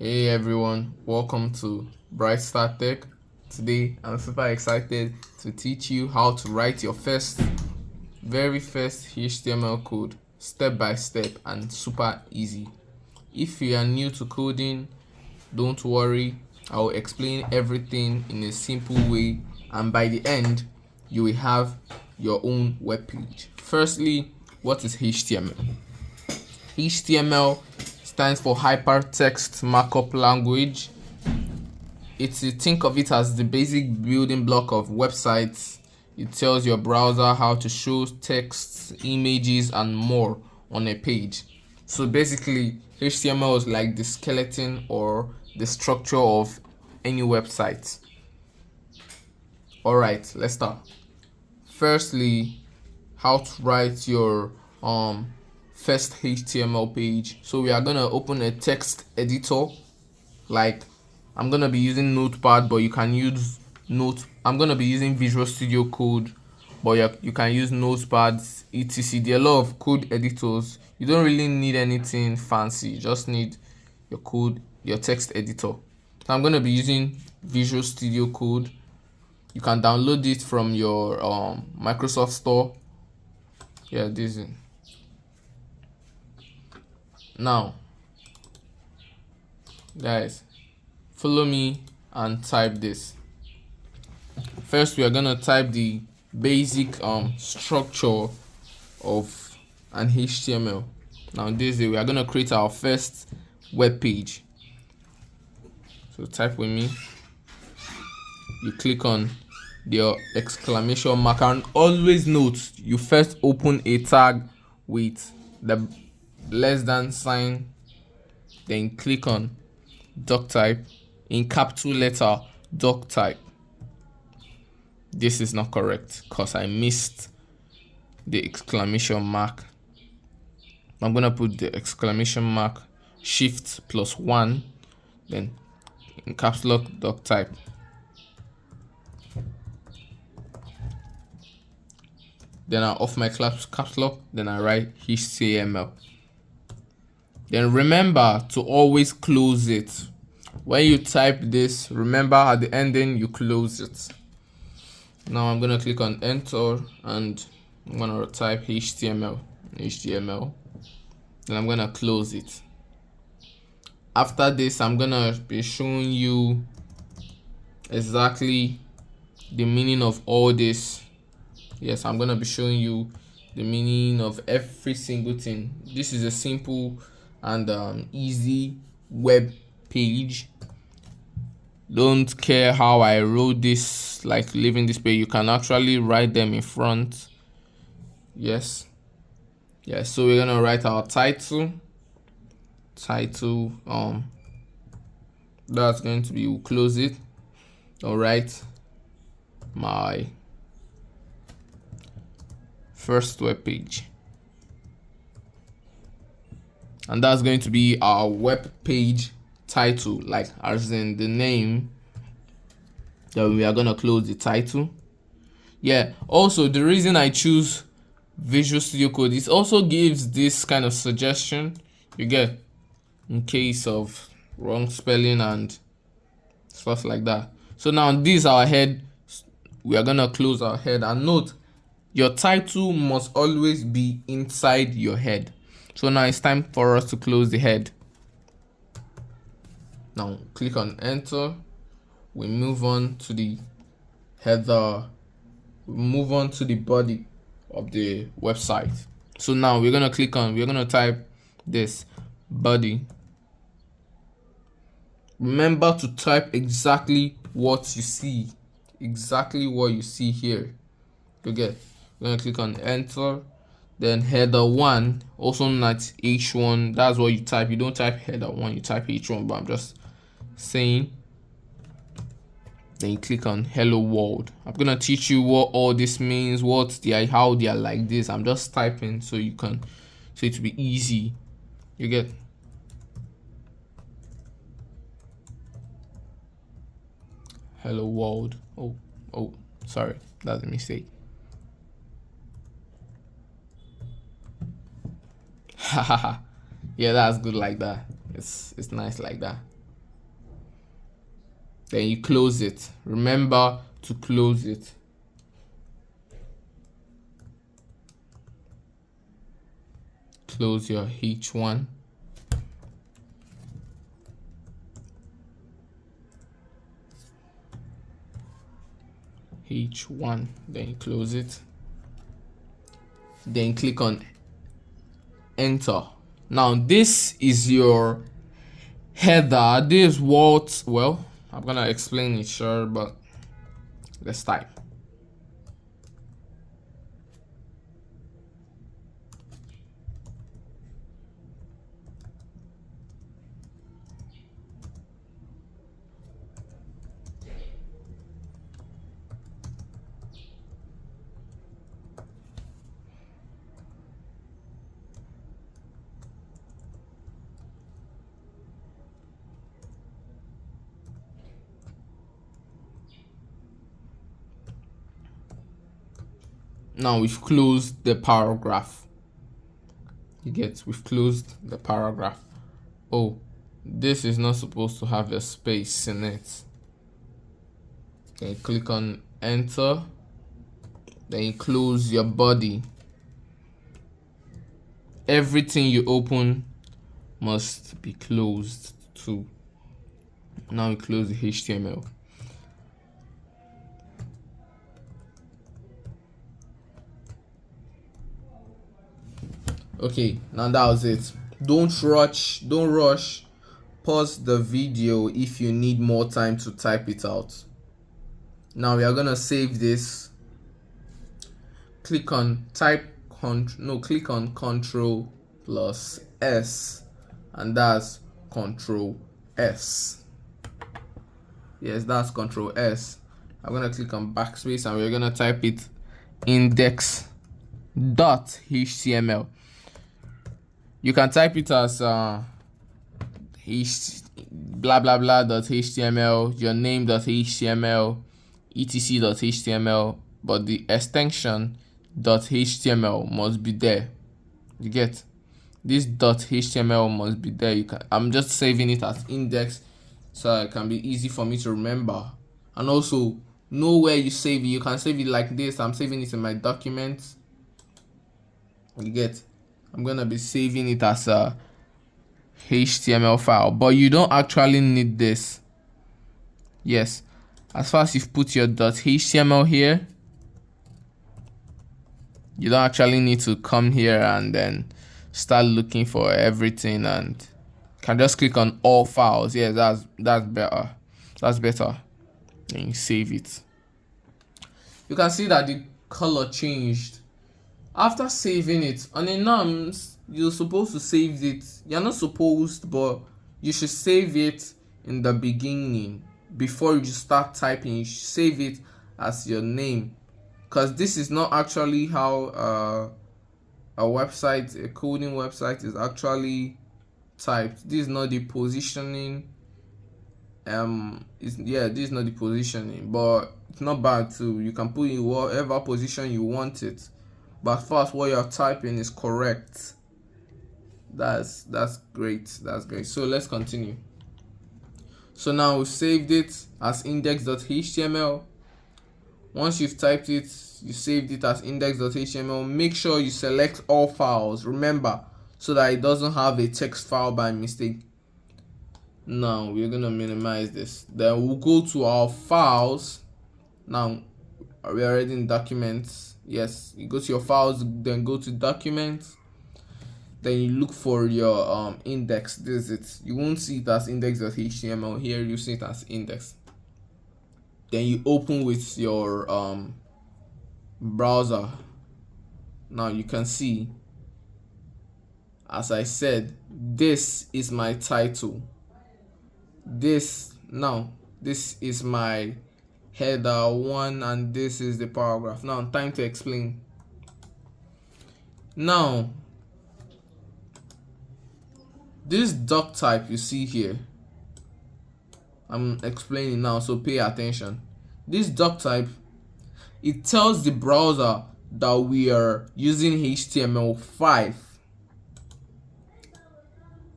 Hey everyone, welcome to Bright Star Tech. Today I'm super excited to teach you how to write your very first HTML code step by step and super easy. If you are new to coding, don't worry, I'll explain everything in a simple way, and by the end you will have your own web page. Firstly, what is HTML? HTML stands for Hypertext Markup Language. Think of it as the basic building block of websites. It tells your browser how to show text, images, and more on a page. So basically, HTML is like the skeleton or the structure of any website. Alright, let's start. Firstly, how to write your first HTML page. So we are gonna open a text editor. Like I'm gonna be using Notepad, but you can use I'm gonna be using Visual Studio Code, but you can use Notepad, etc. There are a lot of code editors. You don't really need anything fancy. You just need your text editor. So I'm gonna be using Visual Studio Code. You can download it from your Microsoft Store. Yeah, this is now, guys. Follow me and type this. First, we are gonna type the basic structure of an HTML. Now, we are gonna create our first web page. So type with me. You click on the exclamation mark, and always note you first open a tag with the less than sign, then click on doc type in capital letter doc type. This is not correct because I missed the exclamation mark. I'm gonna put the exclamation mark shift +1, then in caps lock doc type. Then I off my caps lock, then I write HTML. Then remember to always close it. When you type this, remember at the ending you close it. Now I'm gonna click on enter and I'm gonna type HTML. Then I'm gonna close it. After this, I'm gonna be showing you exactly the meaning of all this. Yes, I'm gonna be showing you the meaning of every single thing. This is a simple and easy web page. Don't care how I wrote this, like leaving this page. You can actually write them in front. Yes. So we're gonna write our title. That's going to be, we'll close it. All right, my first web page, and that's going to be our web page title, like as in the name. Then we are gonna close the title. Yeah, also the reason I choose Visual Studio Code, it also gives this kind of suggestion you get in case of wrong spelling and stuff like that. So now this is our head. We are gonna close our head, and note your title must always be inside your head. So now it's time for us to close the head. Now click on enter. We move on to the header. We move on to the body of the website. So now we're gonna type this body. Remember to type exactly what you see here. Okay, we're gonna click on enter. Then header 1, also known as h1, that's what you type. You don't type header 1, you type h1, but I'm just saying. Then you click on hello world. I'm gonna teach you what all this means, how they are like this. I'm just typing so it will be easy. You get. Hello world. Oh, sorry, that's a mistake. Hahaha. Yeah, that's good like that. It's nice like that. then you close it. Remember to close it. Close your H1. H1, then you close it. Then click on enter. Now this is your header. This is what, well, I'm gonna explain it, sure, but let's type. Now we've closed the paragraph. You get, we've closed the paragraph. Oh, this is not supposed to have a space in it. Then you click on enter. Then you close your body. Everything you open must be closed too. Now we close the HTML. Okay, now that was it. Don't rush. Pause the video if you need more time to type it out. Now we are gonna save this. Click on click on Ctrl plus S, and that's Ctrl S. Yes, that's Ctrl S. I'm gonna click on backspace and we're gonna type it index.html. You can type it as blah blah blah.html, your name.html, etc.html, but the extension .html must be there. You get, this .html must be there. I'm just saving it as index so it can be easy for me to remember, and also know where you save it. You can save it like this. I'm saving it in my documents. You get, I'm gonna be saving it as a HTML file, but you don't actually need this. Yes, as far as you've put your .html here, you don't actually need to come here and then start looking for everything, and can just click on all files. Yes, that's better. That's better. And you save it. You can see that the color changed after saving it. On enums, you're supposed to save it. You're not supposed, but you should save it in the beginning. Before you start typing, you should save it as your name, because this is not actually how a website, a coding website, is actually typed. This is not the positioning. This is not the positioning, but it's not bad too. You can put in whatever position you want it, but first what you're typing is correct. That's great. That's great. So let's continue. So now we've saved it as index.html. Once you've typed it, you saved it as index.html. Make sure you select all files, remember, so that it doesn't have a text file by mistake. Now we're gonna minimize this. Then we'll go to our files. Now we're already in documents. Yes, you go to your files, then go to documents. Then you look for your index. This is it. You won't see it as index.html here. You see it as index. Then you open with your browser. Now you can see, as I said, this is my title. This is my header 1, and this is the paragraph. Now time to explain. Now this doc type you see here, I'm explaining now, so pay attention. This doc type, it tells the browser that we are using HTML5.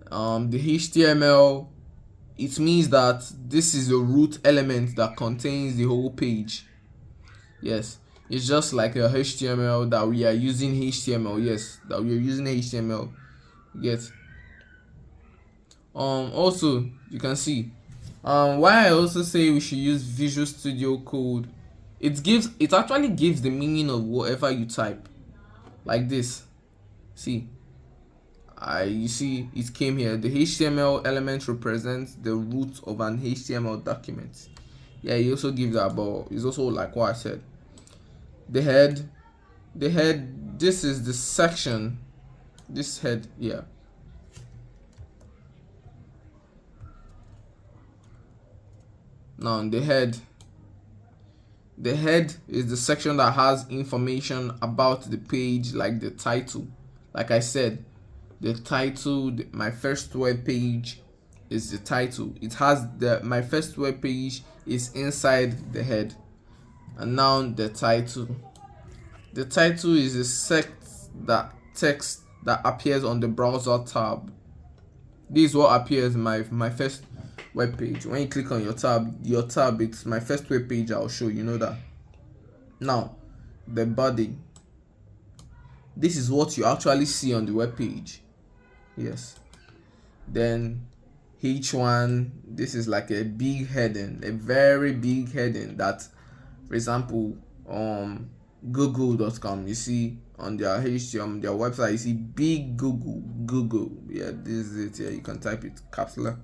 The HTML it means that this is the root element that contains the whole page. Yes, it's just like a HTML that we are using HTML. Yes, that we are using HTML. Yes. Also you can see why I also say we should use Visual Studio Code. It actually gives the meaning of whatever you type, like this. See, you see it came here. The HTML element represents the root of an HTML document. Yeah, he also gives that, but it's also like what I said. The head, this is the section, this head, yeah. Now the head is the section that has information about the page, like the title. Like I said, the title, my first web page is the title. It has my first web page is inside the head. And now the title is the text that appears on the browser tab. This is what appears in my first web page. When you click on your tab, it's my first web page. I'll show you know that. Now the body, this is what you actually see on the web page. Yes. Then H1, this is like a big heading, a very big heading that, for example, google.com, you see on their HTML, their website, you see big Google. Yeah, this is it. Yeah, you can type it caps lock.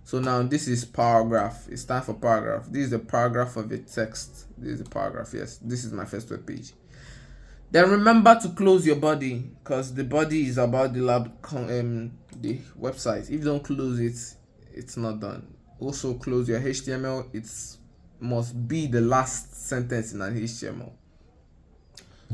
So now this is paragraph. It stands for paragraph. This is the paragraph of the text. This is the paragraph. Yes, this is my first web page. Then remember to close your body, because the body is about the the website. If you don't close it, it's not done. Also close your HTML. It must be the last sentence in an HTML.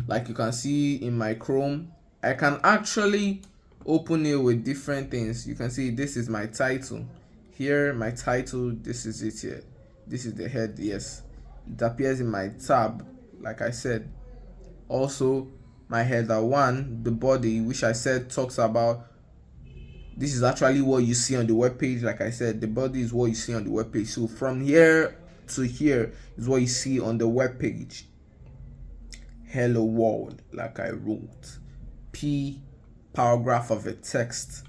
Like you can see in my Chrome, I can actually open it with different things. You can see this is my title. Here, my title, this is it here. This is the head, yes. It appears in my tab, like I said. Also, my header 1, the body, which I said talks about, this is actually what you see on the web page. Like I said, the body is what you see on the web page. So from here to here is what you see on the web page. Hello world, like I wrote. P, paragraph of a text.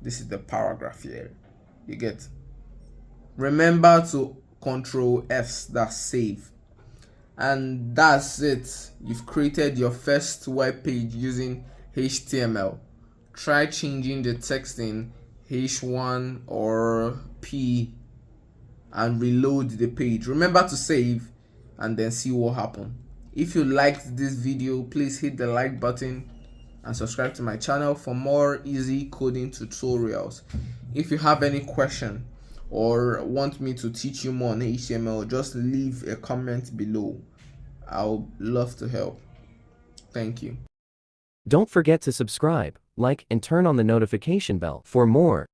This is the paragraph here. You get. Remember to Control S, that's save. And that's it. You've created your first web page using HTML. Try changing the text in H1 or P and reload the page. Remember to save and then see what happened. If you liked this video, please hit the like button and subscribe to my channel for more easy coding tutorials. If you have any question or want me to teach you more on HTML, just leave a comment below. I'll love to help. Thank you. Don't forget to subscribe, like, and turn on the notification bell for more